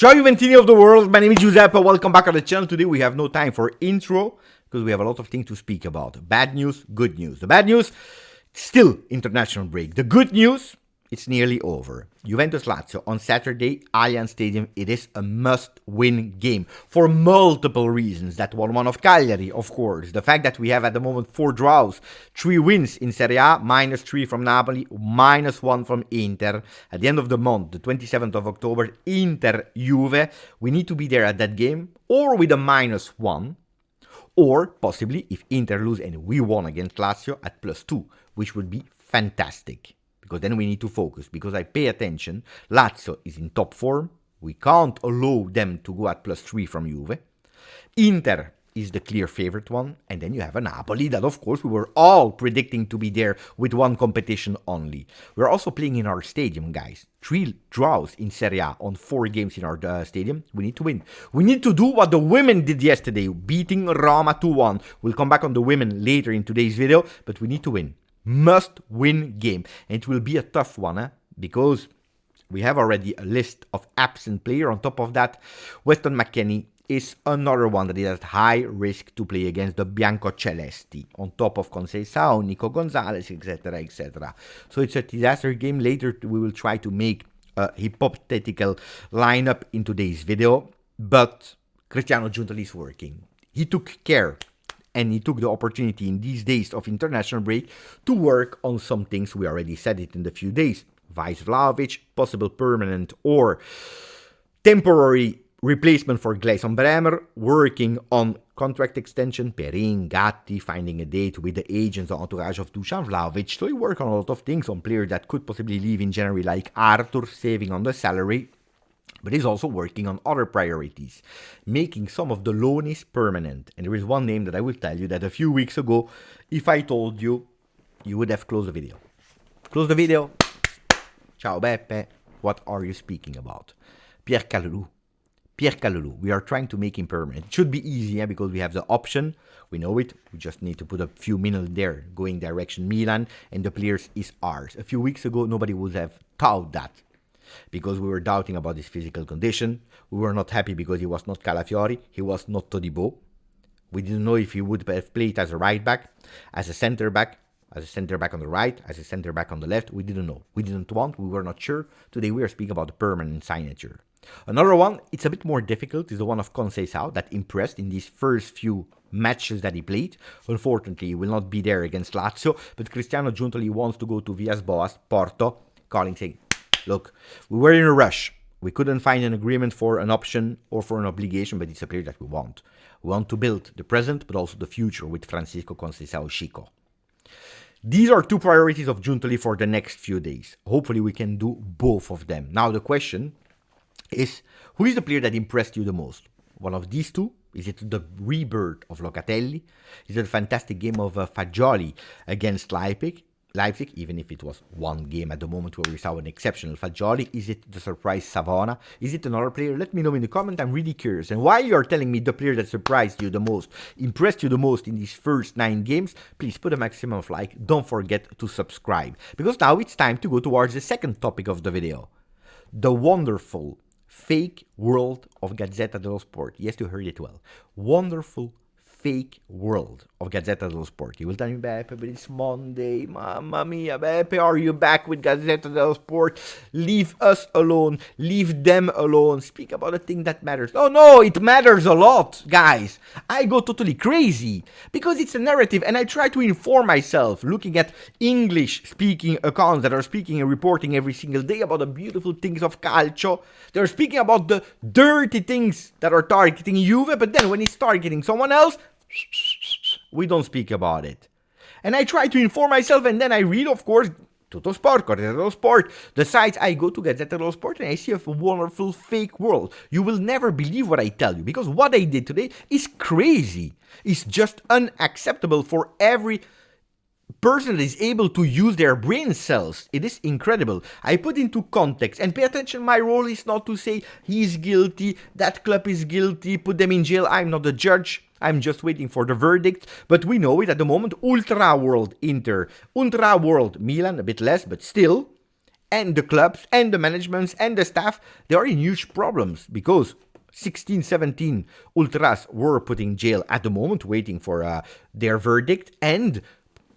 Ciao Juventini of the world, my name is Giuseppe, welcome back on the channel. Today we have no time for intro because we have a lot of things to speak about. Bad news, good news. The bad news, still international break. The good news, it's nearly over. Juventus-Lazio on Saturday, Allianz Stadium. It is a must-win game for multiple reasons. That 1-1 of Cagliari, of course. The fact that we have at the moment 4 draws, 3 wins in Serie A, -3 from Napoli, -1 from Inter. At the end of the month, the 27th of October, Inter-Juve. We need to be there at that game, or with a -1. Or, possibly, if Inter lose and we won against Lazio, at +2, which would be fantastic. Because then we need to focus. Because I pay attention, Lazio is in top form. We can't allow them to go at +3 from Juve. Inter is the clear favorite one. And then you have a Napoli that, of course, we were all predicting to be there with one competition only. We're also playing in our stadium, guys. 3 draws in Serie A on 4 games in our stadium. We need to win. We need to do what the women did yesterday, beating Roma 2-1. We'll come back on the women later in today's video, but we need to win. Must-win game. And it will be a tough one, because we have already a list of absent players. On top of that, Weston McKENNIE is another one that is at high risk to play against the Biancocelesti. On top of Conceição, Nico Gonzalez, etc., etc. So it's a disaster game. Later we will try to make a hypothetical lineup in today's video. But Cristiano Giuntoli is working. He took care. And he took the opportunity in these days of international break to work on some things. We already said it in the few days. Vice Vlahovic, possible permanent or temporary replacement for Gleison Bremer. Working on contract extension. Perin, Gatti, finding a date with the agents, the entourage of Dusan Vlahovic. So he worked on a lot of things on players that could possibly leave in January, like Arthur, saving on the salary. But he's also working on other priorities, making some of the loanies permanent. And there is one name that I will tell you that a few weeks ago, if I told you, you would have closed the video. Close the video. Ciao Beppe. What are you speaking about? Pierre Kalulu. Pierre Kalulu. We are trying to make him permanent. It should be easy, because we have the option. We know it. We just need to put a few minutes there, going direction Milan, and the players is ours. A few weeks ago, nobody would have thought that. Because we were doubting about his physical condition. We were not happy because he was not Calafiori. He was not Todibo. We didn't know if he would have played as a right back, as a center back on the right, as a center back on the left. We didn't know. We didn't want. We were not sure. Today we are speaking about the permanent signature. Another one, it's a bit more difficult, is the one of Conceição that impressed in these first few matches that he played. Unfortunately, he will not be there against Lazio. But Cristiano Giuntoli wants to go to Villas-Boas, Porto, calling, saying, look, we were in a rush. We couldn't find an agreement for an option or for an obligation, but it's a player that we want. We want to build the present, but also the future with Francisco Conceição Chico. These are 2 priorities of Giuntoli for the next few days. Hopefully we can do both of them. Now the question is, who is the player that impressed you the most? One of these 2? Is it the rebirth of Locatelli? Is it a fantastic game of Fagioli against Leipzig, even if it was one game at the moment where we saw an exceptional Fagioli? Is it the surprise Savona? Is it another player? Let me know in the comment. I'm really curious. And while you're telling me the player that surprised you the most, impressed you the most in these first 9 games, please put a maximum of like. Don't forget to subscribe. Because now it's time to go towards the second topic of the video. The wonderful fake world of Gazzetta dello Sport. Yes, you heard it well. Wonderful fake world of Gazzetta dello Sport. You will tell me, Beppe, but it's Monday. Mamma mia, Beppe, are you back with Gazzetta dello Sport? Leave us alone. Leave them alone. Speak about a thing that matters. Oh no, it matters a lot, guys. I go totally crazy because it's a narrative and I try to inform myself looking at English-speaking accounts that are speaking and reporting every single day about the beautiful things of calcio. They're speaking about the dirty things that are targeting Juve, but then when it's targeting someone else, we don't speak about it. And I try to inform myself, and then I read, of course, Tutto Sport, Corriere dello Sport, the sites. I go to Gazzetta dello Sport and I see a wonderful fake world. You will never believe what I tell you, because what I did today is crazy. It's just unacceptable for every person that is able to use their brain cells. It is incredible. I put into context, and pay attention, my role is not to say he's guilty, that club is guilty, put them in jail. I'm not the judge. I'm just waiting for the verdict, but we know it at the moment. Ultra World Inter, Ultra World Milan, a bit less, but still. and the clubs and the managements and the staff, they are in huge problems because 16, 17 ultras were put in jail at the moment, waiting for their verdict, and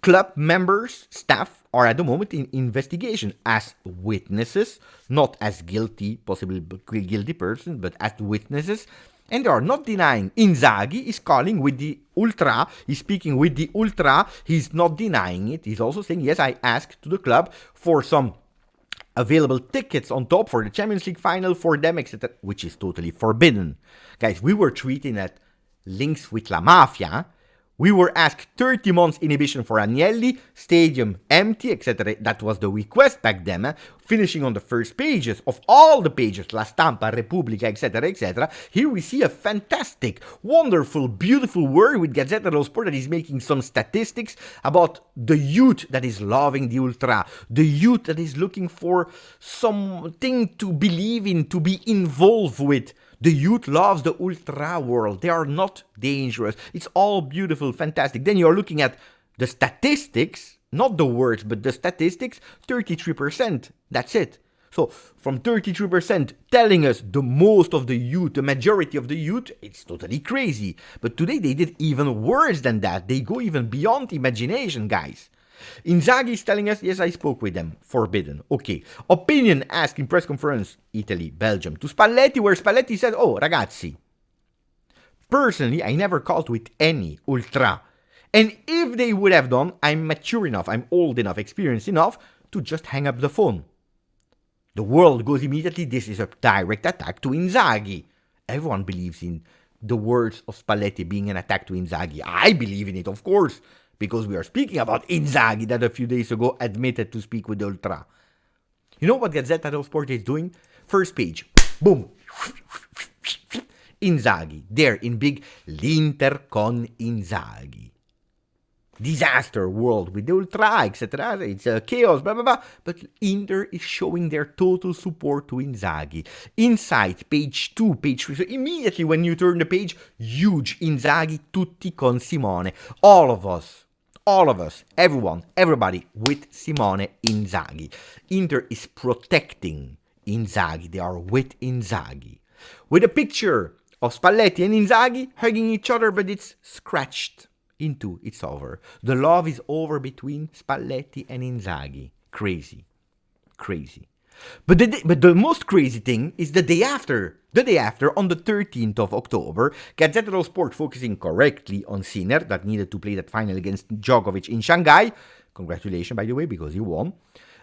club members, staff are at the moment in investigation as witnesses, not as guilty, possibly guilty person, but as witnesses. And they are not denying. Inzaghi is calling with the ultra, he's speaking with the ultra, he's not denying it. He's also saying, yes, I asked to the club for some available tickets on top for the Champions League final for them, etc., which is totally forbidden. Guys, we were treating at links with La Mafia. We were asked 30 months inhibition for Agnelli, stadium empty, etc. That was the request back then. Finishing on the first pages of all the pages, La Stampa, Repubblica, etc., etc. Here we see a fantastic, wonderful, beautiful word with Gazzetta dello Sport that is making some statistics about the youth that is loving the Ultra, the youth that is looking for something to believe in, to be involved with. The youth loves the ultra world. They are not dangerous. It's all beautiful, fantastic. Then you're looking at the statistics, not the words, but the statistics, 33%. That's it. So from 33% telling us the most of the youth, the majority of the youth, it's totally crazy. But today they did even worse than that. They go even beyond imagination, guys. Inzaghi is telling us, yes, I spoke with them. Forbidden. Okay. Opinion asked in press conference, Italy, Belgium, to Spalletti, where Spalletti said, oh, ragazzi, personally, I never called with any ultra. And if they would have done, I'm mature enough, I'm old enough, experienced enough to just hang up the phone. The world goes immediately, this is a direct attack to Inzaghi. Everyone believes in the words of Spalletti being an attack to Inzaghi. I believe in it, of course. Because we are speaking about Inzaghi that a few days ago admitted to speak with the Ultra. You know what Gazzetta dello Sport is doing? First page. Boom. Inzaghi. There in big. L'Inter con Inzaghi. Disaster world with the Ultra, etc. It's chaos, blah, blah, blah. But Inter is showing their total support to Inzaghi. Inside, page 2, page 3. So immediately when you turn the page, huge. Inzaghi tutti con Simone. All of us, everyone, everybody with Simone Inzaghi. Inter is protecting Inzaghi. They are with Inzaghi. With a picture of Spalletti and Inzaghi hugging each other, but it's scratched into, it's over. The love is over between Spalletti and Inzaghi. Crazy. Crazy. But the most crazy thing is the day after. The day after, on the 13th of October, Gazzetta dello Sport focusing correctly on Sinner, that needed to play that final against Djokovic in Shanghai. Congratulations, by the way, because he won.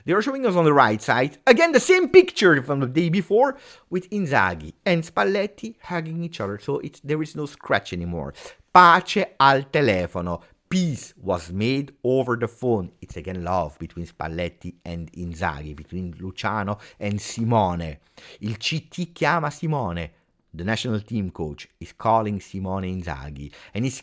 They are showing us on the right side, again, the same picture from the day before, with Inzaghi and Spalletti hugging each other. So there is no scratch anymore. Pace al telefono. Peace was made over the phone. It's again love between Spalletti and Inzaghi, between Luciano and Simone. Il CT chiama Simone. The national team coach is calling Simone Inzaghi and is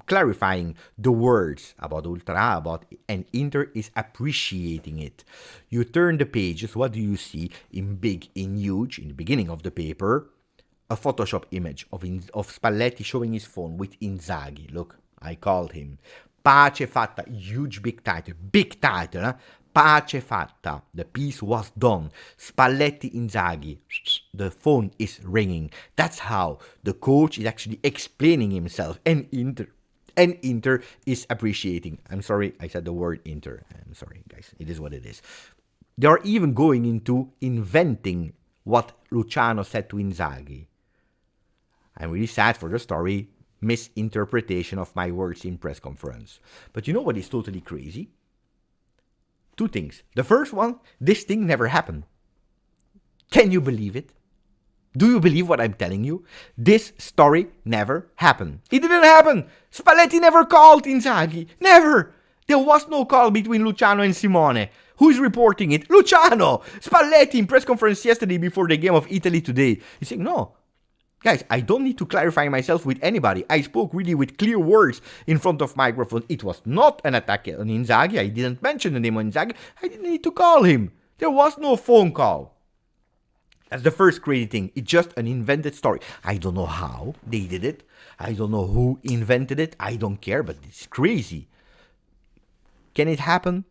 clarifying the words about Ultra, and Inter is appreciating it. You turn the pages, what do you see in big, in huge, in the beginning of the paper? A Photoshop image of Spalletti showing his phone with Inzaghi. Look. I called him. Pace fatta. Huge big title. Big title. Eh? Pace fatta. The peace was done. Spalletti Inzaghi. The phone is ringing. That's how the coach is actually explaining himself. And Inter is appreciating. I'm sorry, I said the word Inter. I'm sorry, guys. It is what it is. They are even going into inventing what Luciano said to Inzaghi. I'm really sad for the story. Misinterpretation of my words in press conference. But you know what is totally crazy? Two things. The first one, this thing never happened. Can you believe it? Do you believe what I'm telling you? This story never happened. It didn't happen. Spalletti never called Inzaghi. Never. There was no call between Luciano and Simone. Who is reporting it? Luciano. Spalletti in press conference yesterday before the game of Italy today. He's saying, no. Guys, I don't need to clarify myself with anybody. I spoke really with clear words in front of microphone. It was not an attack on Inzaghi. I didn't mention the name of Inzaghi. I didn't need to call him. There was no phone call. That's the first crazy thing. It's just an invented story. I don't know how they did it. I don't know who invented it. I don't care, but it's crazy. Can it happen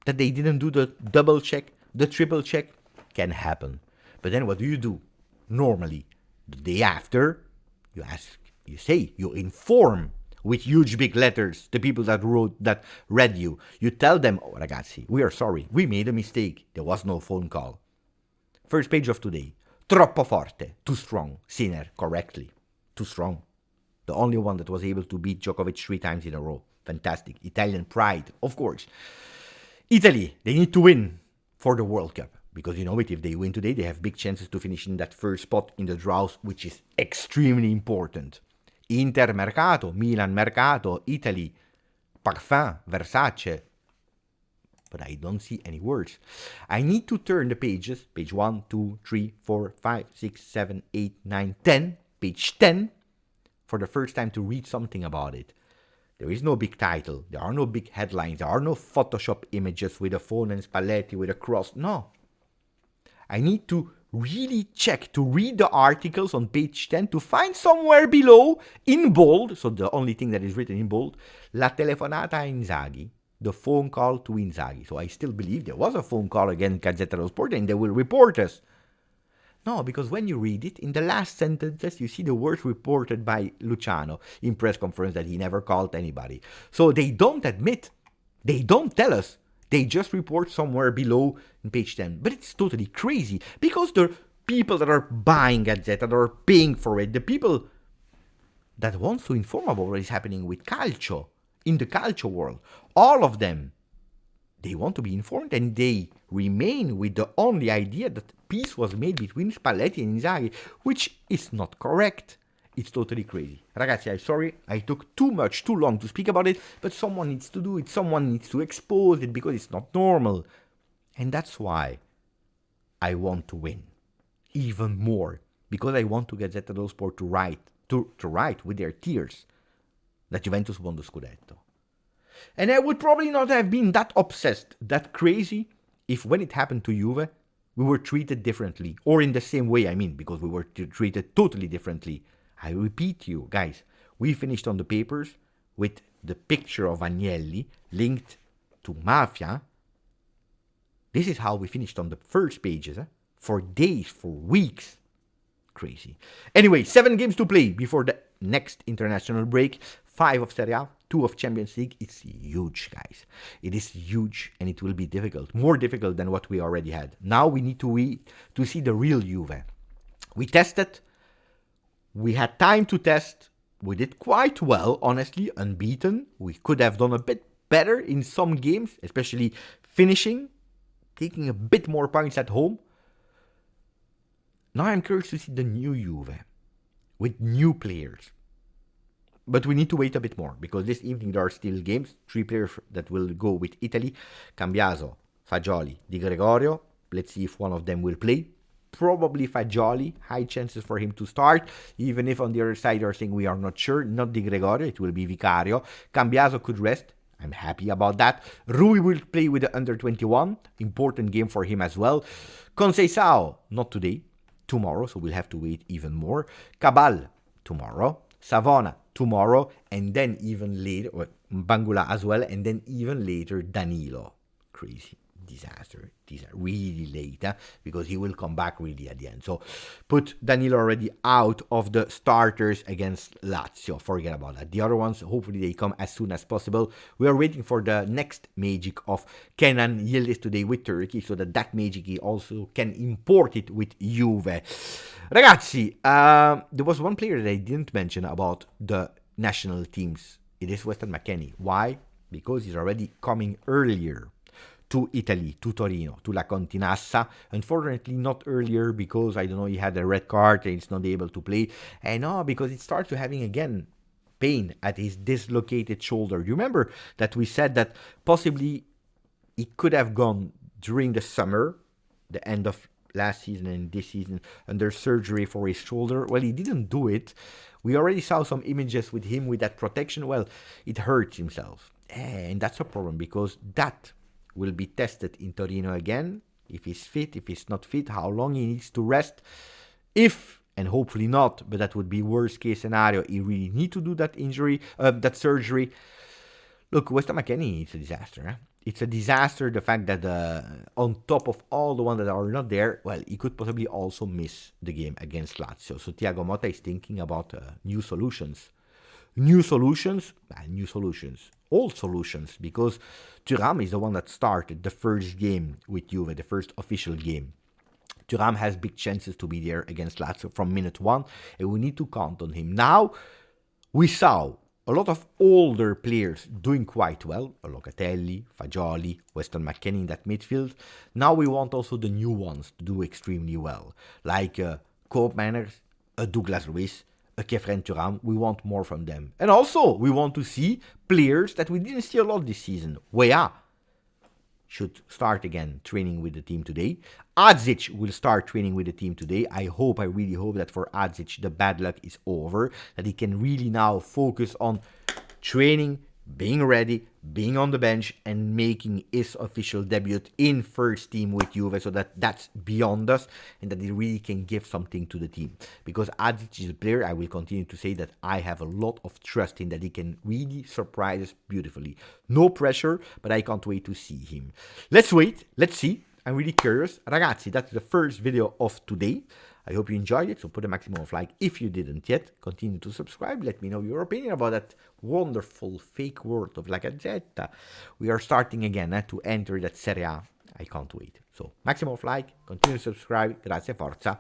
that they didn't do the double check? The triple check can happen. But then what do? Normally, the day after, you inform with huge big letters the people that read you. You tell them, oh ragazzi, we are sorry, we made a mistake. There was no phone call. First page of today. Troppo forte, too strong. Sinner, correctly. Too strong. The only one that was able to beat Djokovic 3 times in a row. Fantastic. Italian pride, of course. Italy, they need to win for the World Cup. Because you know it, if they win today, they have big chances to finish in that first spot in the draws, which is extremely important. Inter, Mercato, Milan, Mercato, Italy, Parfum, Versace. But I don't see any words. I need to turn the pages, page 1, 2, 3, 4, 5, 6, 7, 8, 9, 10, page 10, for the first time to read something about it. There is no big title, there are no big headlines, there are no Photoshop images with a phone and Spalletti with a cross, no. I need to really check, to read the articles on page 10, to find somewhere below, in bold, so the only thing that is written in bold, La telefonata a Inzaghi, the phone call to Inzaghi. So I still believe there was a phone call against Gazzetta dello Sport and they will report us. No, because when you read it, in the last sentences, you see the words reported by Luciano in press conference that he never called anybody. So they don't admit, they don't tell us. They just report somewhere below in page 10. But it's totally crazy because the people that are buying Gazzetta, that are paying for it, the people that want to inform about what is happening with Calcio, in the Calcio world, all of them, they want to be informed and they remain with the only idea that peace was made between Spalletti and Inzaghi, which is not correct. It's totally crazy. Ragazzi, I'm sorry, I took too long to speak about it, but someone needs to do it, someone needs to expose it because it's not normal. And that's why I want to win. Even more. Because I want to get Gazzetta dello Sport to write with their tears that Juventus won the Scudetto. And I would probably not have been that obsessed, that crazy, if when it happened to Juve, we were treated differently. Or in the same way, I mean, because we were treated totally differently. I repeat you, guys, we finished on the papers with the picture of Agnelli linked to Mafia. This is how we finished on the first pages, for days, for weeks. Crazy. Anyway, 7 games to play before the next international break. 5 of Serie A, 2 of Champions League. It's huge, guys. It is huge and it will be difficult. More difficult than what we already had. Now we need to see the real Juve. We tested. We had time to test. We did quite well, honestly, unbeaten. We could have done a bit better in some games, especially finishing, taking a bit more points at home. Now I'm curious to see the new Juve with new players. But we need to wait a bit more because this evening there are still games. 3 players that will go with Italy. Cambiaso, Fagioli, Di Gregorio. Let's see if one of them will play. Probably Fagioli. High chances for him to start. Even if on the other side are saying we are not sure. Not Di Gregorio. It will be Vicario. Cambiaso could rest. I'm happy about that. Rui will play with the under-21. Important game for him as well. Conceição, not today. Tomorrow, so we'll have to wait even more. Cabal, tomorrow. Savona, tomorrow. And then even later, Bangula as well. And then even later, Danilo. Crazy. Disaster. These are really late, because he will come back really at the end. So put Danilo already out of the starters against Lazio. Forget about that. The other ones, hopefully they come as soon as possible. We are waiting for the next magic of Kenan Yildiz today with Turkey, so that magic he also can import it with Juve. Ragazzi, there was one player that I didn't mention about the national teams. It is Weston McKENNIE. Why? Because he's already coming earlier to Italy, to Torino, to La Continassa. Unfortunately, not earlier because, I don't know, he had a red card and he's not able to play. And no, because it starts to having, again, pain at his dislocated shoulder. You remember that we said that possibly he could have gone during the summer, the end of last season and this season, under surgery for his shoulder. Well, he didn't do it. We already saw some images with him with that protection. Well, it hurts himself. And that's a problem because that will be tested in Torino again. If he's fit, if he's not fit, how long he needs to rest. If, and hopefully not, but that would be worst case scenario, he really need to do that surgery. Look, Weston McKENNIE is a disaster. it's a disaster. The fact that on top of all the ones that are not there, well, he could possibly also miss the game against Lazio. So Thiago Motta is thinking about new solutions. New solutions, old solutions, because Thuram is the one that started the first game with Juve, the first official game. Thuram has big chances to be there against Lazio from minute one, and we need to count on him. Now, we saw a lot of older players doing quite well, Locatelli, Fagioli, Weston McKENNIE in that midfield. Now we want also the new ones to do extremely well, like Koopmeiners, Douglas Luiz, Kefren Thuram. We want more from them. And also, we want to see players that we didn't see a lot this season. Weah should start again training with the team today. Adzic will start training with the team today. I really hope that for Adzic the bad luck is over, that he can really now focus on training, being ready, being on the bench, and making his official debut in first team with Juve, so that's beyond us, and that he really can give something to the team. Because Adzic is a player, I will continue to say that I have a lot of trust in, that he can really surprise us beautifully. No pressure, but I can't wait to see him. Let's wait, let's see. I'm really curious. Ragazzi, that's the first video of today. I hope you enjoyed it, so put a maximum of like if you didn't yet. Continue to subscribe. Let me know your opinion about that wonderful fake world of La Gazzetta. We are starting again to enter that Serie A. I can't wait. So maximum of like, continue to subscribe. Grazie, forza,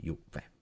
Juve.